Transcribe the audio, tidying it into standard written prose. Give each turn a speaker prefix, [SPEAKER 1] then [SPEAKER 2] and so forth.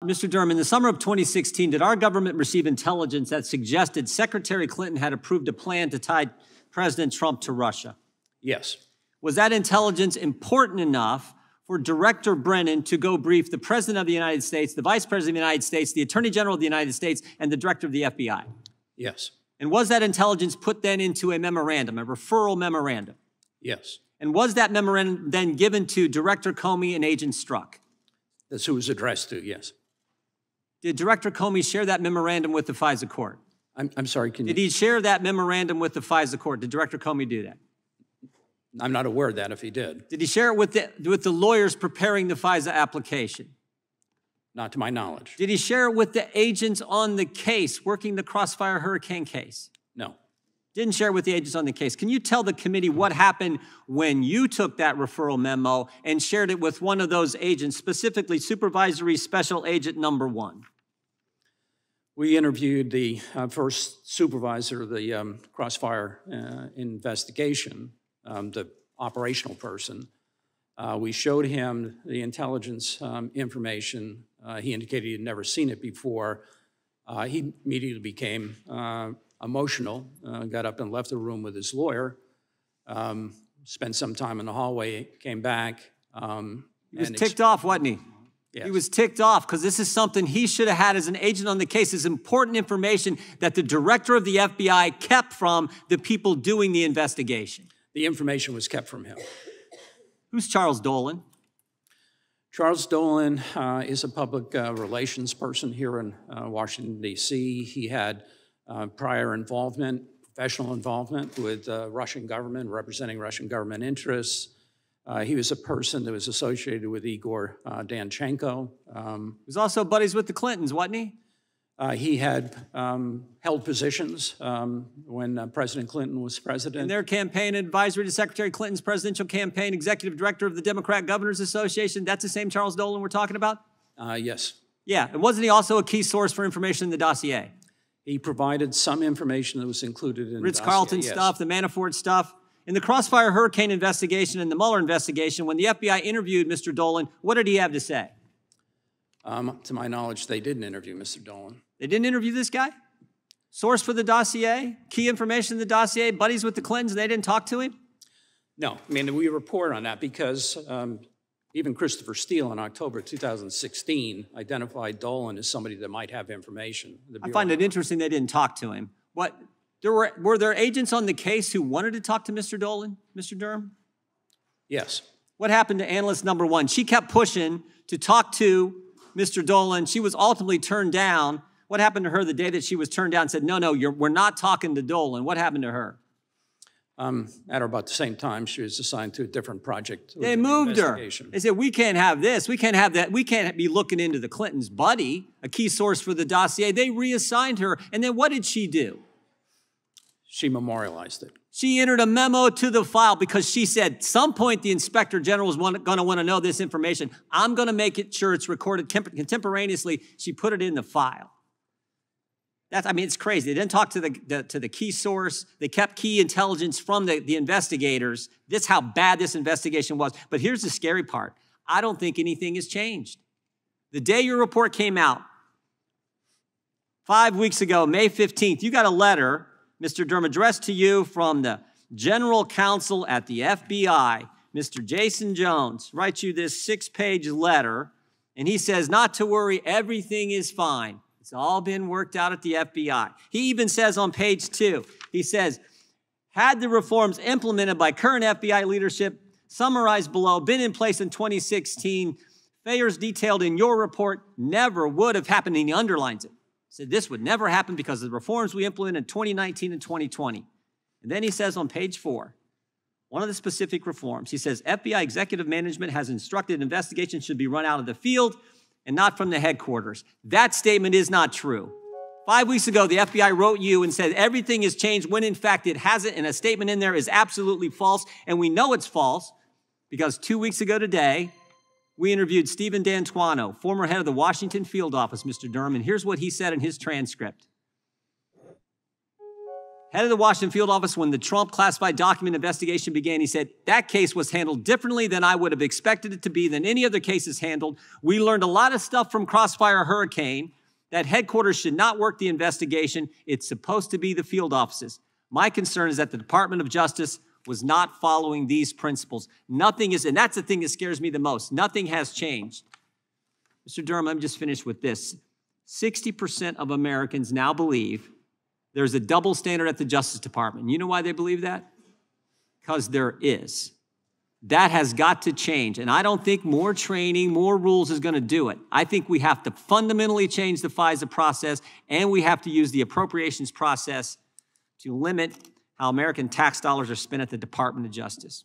[SPEAKER 1] Mr. Durham, in the summer of 2016, did our government receive intelligence that suggested Secretary Clinton had approved a plan to tie President Trump to Russia?
[SPEAKER 2] Yes.
[SPEAKER 1] Was that intelligence important enough for Director Brennan to go brief the President of the United States, the Vice President of the United States, the Attorney General of the United States, and the Director of the FBI?
[SPEAKER 2] Yes.
[SPEAKER 1] And was that intelligence put then into a memorandum, a referral memorandum?
[SPEAKER 2] Yes.
[SPEAKER 1] And was that memorandum then given to Director Comey and Agent Strzok?
[SPEAKER 2] That's who it was addressed to, yes.
[SPEAKER 1] Did Director Comey share that memorandum with the FISA court?
[SPEAKER 2] I'm sorry, can you?
[SPEAKER 1] Did he share that memorandum with the FISA court? Did Director Comey do that?
[SPEAKER 2] I'm not aware of that if he did.
[SPEAKER 1] Did he share it with the lawyers preparing the FISA application?
[SPEAKER 2] Not to my knowledge.
[SPEAKER 1] Did he share it with the agents on the case, working the Crossfire Hurricane case?
[SPEAKER 2] No.
[SPEAKER 1] Didn't share it with the agents on the case. Can you tell the committee what happened when you took that referral memo and shared it with one of those agents, specifically Supervisory Special Agent Number 1?
[SPEAKER 2] We interviewed the first supervisor of the Crossfire investigation, the operational person. We showed him the intelligence information. He indicated he had never seen it before. He immediately became emotional, got up and left the room with his lawyer, spent some time in the hallway, came back.
[SPEAKER 1] He was ticked off, wasn't he?
[SPEAKER 2] Yes.
[SPEAKER 1] He was ticked off because this is something he should have had as an agent on the case. It's important information that the director of the FBI kept from the people doing the investigation.
[SPEAKER 2] The information was kept from him.
[SPEAKER 1] Who's Charles Dolan?
[SPEAKER 2] Charles Dolan is a public relations person here in Washington, D.C. He had prior involvement, professional involvement with Russian government, representing Russian government interests. He was a person that was associated with Igor Danchenko.
[SPEAKER 1] He was also buddies with the Clintons, wasn't he?
[SPEAKER 2] He had held positions when President Clinton was president.
[SPEAKER 1] In their campaign advisory to Secretary Clinton's presidential campaign, executive director of the Democrat Governors Association, that's the same Charles Dolan we're talking about?
[SPEAKER 2] Yes.
[SPEAKER 1] Yeah, and wasn't he also a key source for information in the dossier?
[SPEAKER 2] He provided some information that was included in the
[SPEAKER 1] Ritz-Carlton
[SPEAKER 2] dossier, yes.
[SPEAKER 1] stuff, the Manafort stuff. In the Crossfire Hurricane investigation and the Mueller investigation, when the FBI interviewed Mr. Dolan, what did he have to say?
[SPEAKER 2] To my knowledge, they didn't interview Mr. Dolan.
[SPEAKER 1] They didn't interview this guy? Source for the dossier? Key information in the dossier? Buddies with the Clintons, and they didn't talk to him?
[SPEAKER 2] No, I mean, we report on that because even Christopher Steele in October 2016 identified Dolan as somebody that might have information.
[SPEAKER 1] I find it interesting they didn't talk to him. Were there agents on the case who wanted to talk to Mr. Dolan, Mr. Durham?
[SPEAKER 2] Yes.
[SPEAKER 1] What happened to analyst number 1? She kept pushing to talk to Mr. Dolan. She was ultimately turned down. What happened to her the day that she was turned down and said, no, we're not talking to Dolan? What happened to her?
[SPEAKER 2] At about the same time, she was assigned to a different project.
[SPEAKER 1] They moved her. They said, we can't have this. We can't have that. We can't be looking into the Clintons' buddy, a key source for the dossier. They reassigned her. And then what did she do?
[SPEAKER 2] She memorialized it.
[SPEAKER 1] She entered a memo to the file because she said, at some point the inspector general is going to want to know this information. I'm going to make sure it's recorded contemporaneously. She put it in the file. It's crazy. They didn't talk to the key source. They kept key intelligence from the investigators. This is how bad this investigation was. But here's the scary part. I don't think anything has changed. The day your report came out, 5 weeks ago, May 15th, you got a letter, Mr. Durham, addressed to you from the general counsel at the FBI, Mr. Jason Jones, writes you this 6-page letter, and he says, not to worry, everything is fine. It's all been worked out at the FBI. He even says on page 2, he says, had the reforms implemented by current FBI leadership, summarized below, been in place in 2016, failures detailed in your report never would have happened, and he underlines it. He said this would never happen because of the reforms we implemented in 2019 and 2020. And then he says on page 4, one of the specific reforms, he says, FBI executive management has instructed investigations should be run out of the field and not from the headquarters. That statement is not true. 5 weeks ago, the FBI wrote you and said everything has changed when in fact it hasn't, and a statement in there is absolutely false, and we know it's false because 2 weeks ago today, we interviewed Stephen D'Antuono, former head of the Washington field office, Mr. Durham, and here's what he said in his transcript. Head of the Washington field office, when the Trump classified document investigation began, he said, that case was handled differently than I would have expected it to be, than any other cases handled. We learned a lot of stuff from Crossfire Hurricane, that headquarters should not work the investigation. It's supposed to be the field offices. My concern is that the Department of Justice was not following these principles. Nothing is, and that's the thing that scares me the most. Nothing has changed. Mr. Durham, I'm just finished with this. 60% of Americans now believe there's a double standard at the Justice Department. You know why they believe that? Because there is. That has got to change. And I don't think more training, more rules is going to do it. I think we have to fundamentally change the FISA process, and we have to use the appropriations process to limit how American tax dollars are spent at the Department of Justice.